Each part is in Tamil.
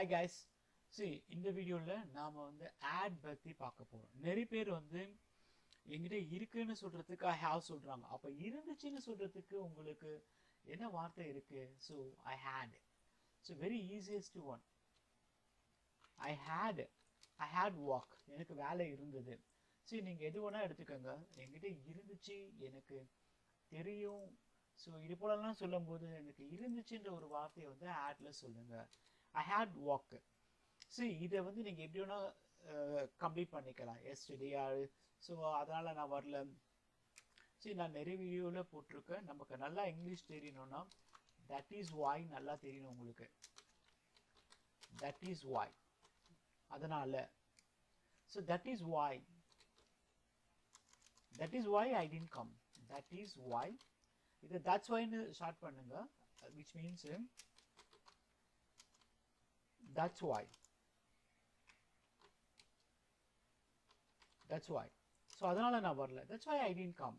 Hi guys. See, இந்த வீடியோல நாம வந்து ad பத்தி பார்க்க போறோம். நிறைய பேர் வந்து என்கிட்ட இருக்குன்னு சொல்றதுக்கு I have சொல்றாங்க. அப்ப இருந்துச்சுன்னு சொல்றதுக்கு உங்களுக்கு என்ன வார்த்தை இருக்கு? So I had. So very easiest one. I had work. எனக்கு வேலை இருந்தது. சரி, நீங்க எது வேணா எடுத்துக்கோங்க. என்கிட்ட இருந்துச்சு, எனக்கு தெரியும். ஸோ இது போலலாம் சொல்லும்போது எனக்கு இருந்துச்சுன்ற ஒரு வார்த்தையை வந்து ஆட்ல சொல்லுங்க. ஐ ஹேட் ஒர்க். சரி, இதை வந்து நீங்கள் எப்படி வேணா கம்ப்ளீட் பண்ணிக்கலாம். எஸ்டே ஸோ அதனால் நான் வரல. சரி, நான் நிறைய வீடியோவில் போட்டிருக்கேன். நமக்கு நல்லா இங்கிலீஷ் தெரியணும்னா தட் இஸ் வாய் நல்லா தெரியணும் உங்களுக்கு. தட் இஸ் வாய். அதனால் so that is why. That is why I didn't come. That is why. That's why ன்னு ஸ்டார்ட் பண்ணுங்க, which means that's why. That's why. So அதனால நான் வரல. That's why I didn't come.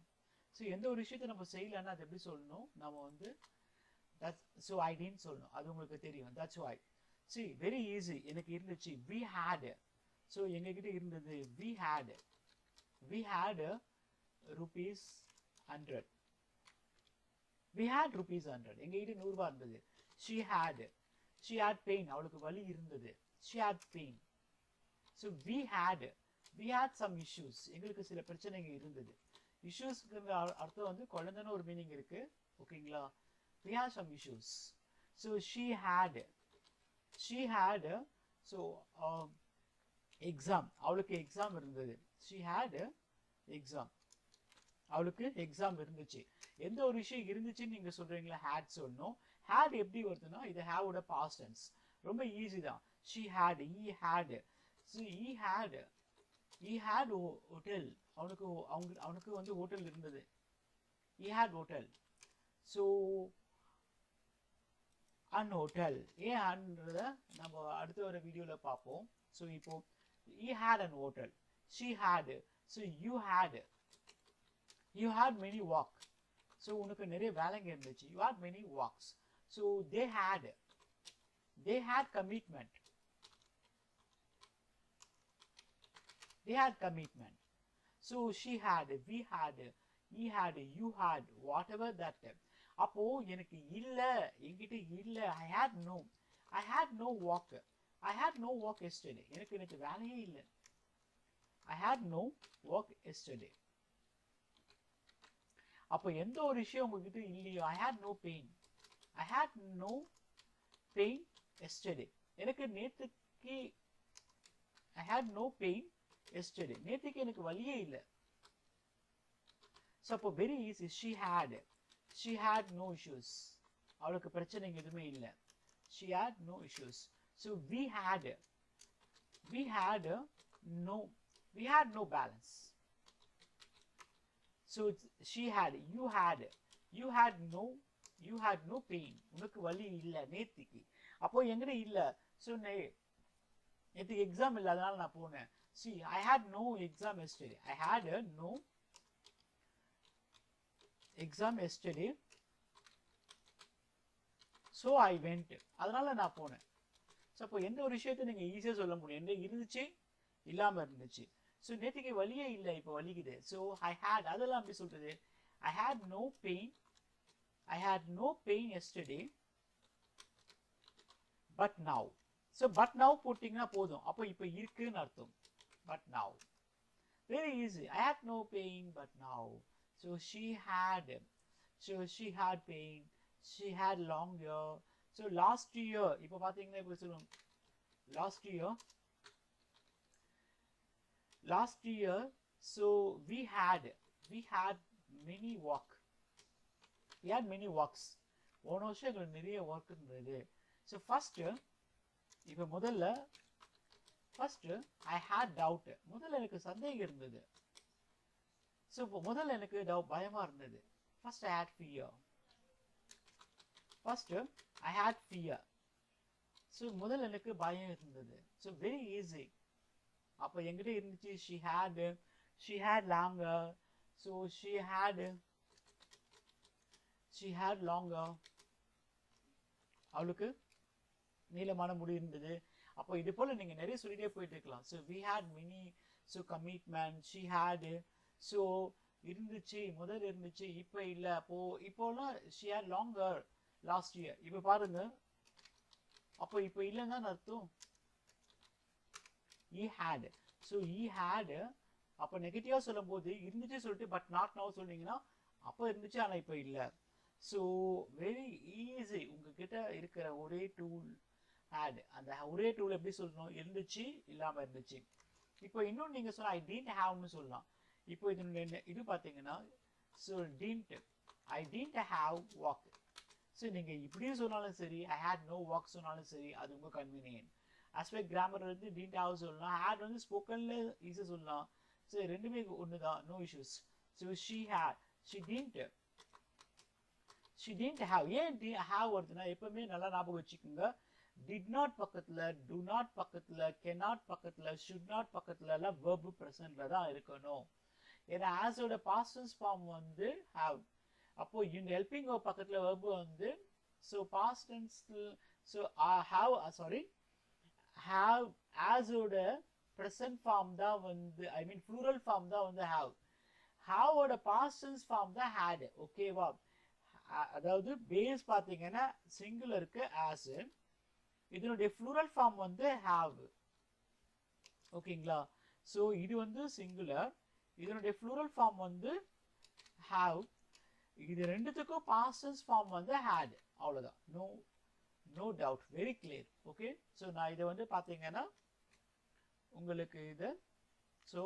So எந்த ஒரு விஷயத்தை நம்ம செய்யலைன்னா அது எப்படி சொல்லணும்? நம்ம வந்து ஸோ I didn't சொல்லணும். அது உங்களுக்கு தெரியும். That's why. See, very easy. எனக்கு இருந்துச்சு. We had. ஸோ எங்ககிட்ட இருந்தது. We had rupees 100. We had rupees 100. எங்ககிட்ட 100 ரூபாய் இருந்தது. She had pain. அவளுக்கு வலி இருந்தது. She had pain. So we had some issues. எங்களுக்கு சில பிரச்சனைகள் இருந்தது. இஷ்யூஸ்க்கு அர்த்தம் வந்து குழந்தைன்னு ஒரு மீனிங் இருக்கு. ஓகேங்களா? We had some issues. So she had so exam. அவளுக்கு எக்ஸாம் இருந்தது. She had exam. அவளுக்கு எக்ஸாம் இருந்துச்சு. எந்த ஒரு விஷயம் இருந்துச்சுன்னு நீங்க சொல்றீங்களா had சொல்லணும். had எப்படி வருதுன்னா இது have ஓட past tense. ரொம்ப ஈஸி தான். She had, he had. So he had hotel. அவனுக்கு வந்து ஹோட்டல் இருந்தது. He had hotel. So an hotel. ஏன் அன்றத நம்ம அடுத்த ஒரு வீடியோல பார்ப்போம். So இப்போ he had an hotel. She had. So you had many work. So உனக்கு நிறைய வேலைங்க இருந்துச்சு. You had many works. So they had commitment. So she had, we had, he had, you had, whatever that. அப்போ எனக்கு இல்ல, என்கிட்ட இல்ல. I had no work. I had no work yesterday. எனக்கு வேலையே இல்ல. I had no work yesterday. அப்போ எந்த ஒரு விஷயம் உங்ககிட்ட இல்லையோ. I had no pain yesterday. எனக்கு நேத்துக்கு I had no pain yesterday. நேத்துக்கு எனக்கு வலியே இல்லை. ஸோ அப்போ very easy. she had no issues. அவளுக்கு பிரச்சனைங்க எதுவுமே இல்லை. she had no issues. So we had no balance. So she had, you had no pain. உனக்கு வலி இல்ல நேத்திக்கு. அப்போ என்கிட்ட இல்ல. ஸோ நேத்திக்கு எக்ஸாம் இல்லை, அதனால நான் போனேன். See, I had no exam yesterday. I had no exam yesterday. So I went. அதனால நான் போனேன். ஸோ அப்போ எந்த ஒரு விஷயத்தை நீங்க ஈஸியா சொல்ல முடியும். என்ன இருந்துச்சு, இல்லாம இருந்துச்சு. ஸோ நேற்றுக்கு வலியே இல்லை, இப்போ வலிக்குது. ஸோ ஐ ஹேட், அதெல்லாம் அப்படி சொல்றது. I had no pain yesterday but now. So but now போட்டிங்கன்னா போதும். அப்போ இப்போ இருக்குன்னு அர்த்தம். But now very easy. I had no pain but now. So she had pain. She had long year. So last year இப்போ பார்த்தீங்கன்னா இப்போ சொல்லுவோம் last year. So we had many works. போன வருஷம் எங்களுக்கு நிறைய ஒர்க் இருந்தது. ஸோ இப்போ முதல்ல I had doubt. முதல்ல எனக்கு சந்தேகம் இருந்தது. ஸோ இப்போ முதல்ல எனக்கு பயமா இருந்தது. First I had fear. So முதல்ல எனக்கு பயம் இருந்தது. So very easy. அப்போ என்கிட்ட இருந்துச்சு. she had longer. So she had longer. அவளுக்கு நீளமான முடி இருந்தது. அப்போ இது போல நீங்க நிறைய சொல்லிட்டே போயிட்டு இருக்கலாம். So we had many so commitment she had so இருந்துச்சு, முதல் இருந்துச்சு, இப்போ இல்லை. இப்போலாம் she had longer last year. இப்போ பாருங்க, அப்போ இப்போ இல்லைன்னு தான் அர்த்தம். He had so he had அப்போ நெகட்டிவாக சொல்லும் போது இருந்துச்சு சொல்லிட்டு பட் நாட் நவ் சொன்னீங்கன்னா அப்போ இருந்துச்சு ஆனால் இப்போ இல்லை. So very easy. உங்ககிட்ட இருக்கிற ஒரே டூல் ஹேட். அந்த ஒரே டூல் எப்படி சொல்லணும்? இருந்துச்சு, இல்லாமல் இருந்துச்சு. இப்போ இன்னொன்று நீங்கள் சொன்னால் ஐ டீன்ட் ஹாவ்னு சொல்லலாம். இப்போ இது பார்த்தீங்கன்னா so didn't I didn't have walk. So நீங்கள் இப்படியும் சொன்னாலும் சரி, ஐ ஹேட் நோ வாக் சொன்னாலும் சரி, அது உங்கள் கன்வீனியன்ட். ஆஸ்பெக்ட் கிராமர் வந்து டீன்ட் ஹாவ் சொல்லலாம், ஹேட் வந்து ஸ்போக்கனில் ஈஸியாக சொல்லலாம். ஸோ ரெண்டுமே ஒன்று தான், no issues. So she had she didn't have. ஏன் ஹாவ் வருதுன்னா எப்பவுமே நல்லா ஞாபகம் வச்சுக்கோங்க. did not பக்கத்துல, do not பக்கத்துல, cannot பக்கத்துல, should not பக்கத்துல எல்லாம் verb presentல தான் இருக்கணும். ஏன்னா as ஓட past tense form வந்து have. அப்போ இந்த helping verb பக்கத்துல verb வந்து so past tense so have as ஓட present form தான் வந்து I mean plural form தான் வந்து have. have ஓட past tense form தான் had. ஓகேவா? அதாவது பேஸ் பாத்தீங்கன்னா சிங்குலருக்கு as, இதனுடைய plural form வந்து have. ஓகேங்களா? ஸோ இது வந்து சிங்குலர், இதனுடைய plural form வந்து have. இது ரெண்டுத்துக்கும் past tense form வந்து had. அவ்வளோதான். No doubt, very clear. Okay, so நான் இதை வந்து பார்த்தீங்கன்னா உங்களுக்கு இதை ஸோ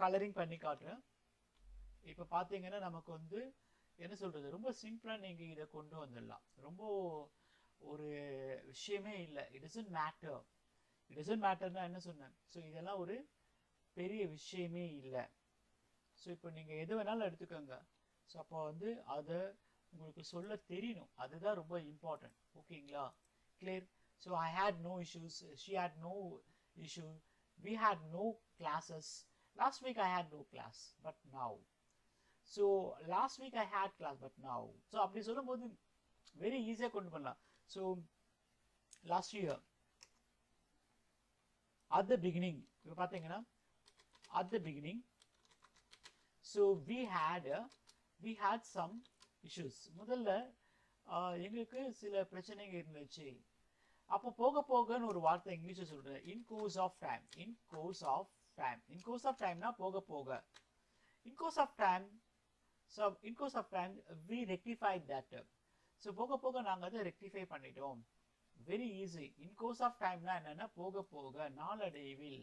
கலரிங் பண்ணி காட்டுறேன். இப்போ பார்த்தீங்கன்னா நமக்கு வந்து என்ன சொல்றது, ரொம்ப சிம்பிளாக நீங்கள் இதை கொண்டு வந்துடலாம். ரொம்ப ஒரு விஷயமே இல்லை. இட் டசன்ட் மேட்டர்னா என்ன சொன்னேன்? ஸோ இதெல்லாம் ஒரு பெரிய விஷயமே இல்லை. ஸோ இப்போ நீங்கள் எது வேணாலும் எடுத்துக்கோங்க. ஸோ அப்போ வந்து அதை உங்களுக்கு சொல்ல தெரியணும், அதுதான் ரொம்ப இம்பார்ட்டன்ட். ஓகேங்களா? Clear? So I had no issues, she had no issue, we had no classes, last week I had no class but now. So last week I had class but now. So அப்படி சொல்லும் போது வெரி ஈஸியாக கொண்டு பண்ணலாம். So last year at the beginning, இப்போ பார்த்தீங்கன்னா at the beginning, so we had some issues. முதல்ல எங்களுக்கு சில பிரச்சனைகள் இருந்துச்சு. அப்போ போக போகன்னு ஒரு வார்த்தை இங்கிலீஷில் சொல்கிறேன், இன் கோர்ஸ் ஆஃப் டைம்னா போக போக. In course of time we rectified that. So போக போக நாங்கள் அதை ரெக்டிஃபை பண்ணிட்டோம். Very easy. In course of டைம்னா என்னன்னா போக போக, நாளடைவில்,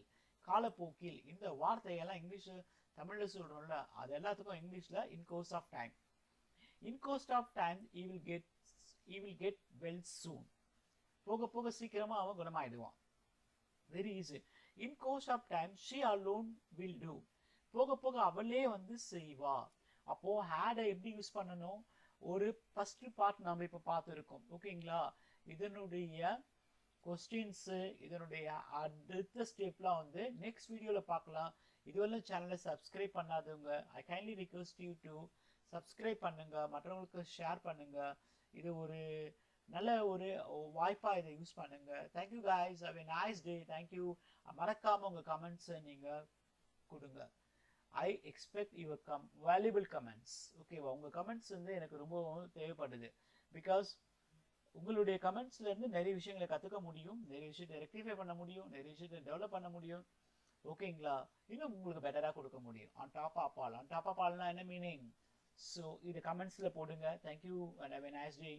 காலப்போக்கில். இந்த வார்த்தையெல்லாம் இங்கிலீஷ் தமிழில் சொல்கிறோம்ல, அது எல்லாத்துக்கும் இங்கிலீஷில் in course of time. In course of time he will get well soon. போக போக சீக்கிரமாக அவன் குணமாயிடுவான். Very easy. In course of time she alone will do. போக போக அவளே வந்து செய்வா. அப்போ ஹேடை எப்படி யூஸ் பண்ணணும்? ஒரு ஃபர்ஸ்ட் பார்ட் நம்ம இப்போ பார்த்துருக்கோம். ஓகேங்களா? இதனுடைய கொஸ்டின்ஸு, இதனுடைய அடுத்த ஸ்டெப்லாம் வந்து நெக்ஸ்ட் வீடியோவில் பார்க்கலாம். இதுவரை சேனலை சப்ஸ்கிரைப் பண்ணாதவங்க ஐ kindly request you to subscribe பண்ணுங்க, மற்றவங்களுக்கு ஷேர் பண்ணுங்க. இது ஒரு நல்ல ஒரு வாய்ப்பாக இதை யூஸ் பண்ணுங்க. Thank you guys, have a nice day. Thank you. மறக்காம உங்கள் கமெண்ட்ஸை நீங்கள் கொடுங்க. I expect your valuable comments. ஓகேவா? உங்கள் கமெண்ட்ஸ் வந்து எனக்கு ரொம்ப தேவைப்படுது. பிகாஸ் உங்களுடைய கமெண்ட்ஸ்லேருந்து நிறைய விஷயங்களை கற்றுக்க முடியும், நிறைய விஷயத்தை ரெக்டிஃபை பண்ண முடியும், நிறைய விஷயத்தை டெவலப் பண்ண முடியும். ஓகேங்களா? இன்னும் உங்களுக்கு பெட்டராக கொடுக்க முடியும். ஆன் டாப் ஆஃப் ஆல்னா என்ன மீனிங்? ஸோ இது கமெண்ட்ஸில் போடுங்க. Thank you and have a nice day.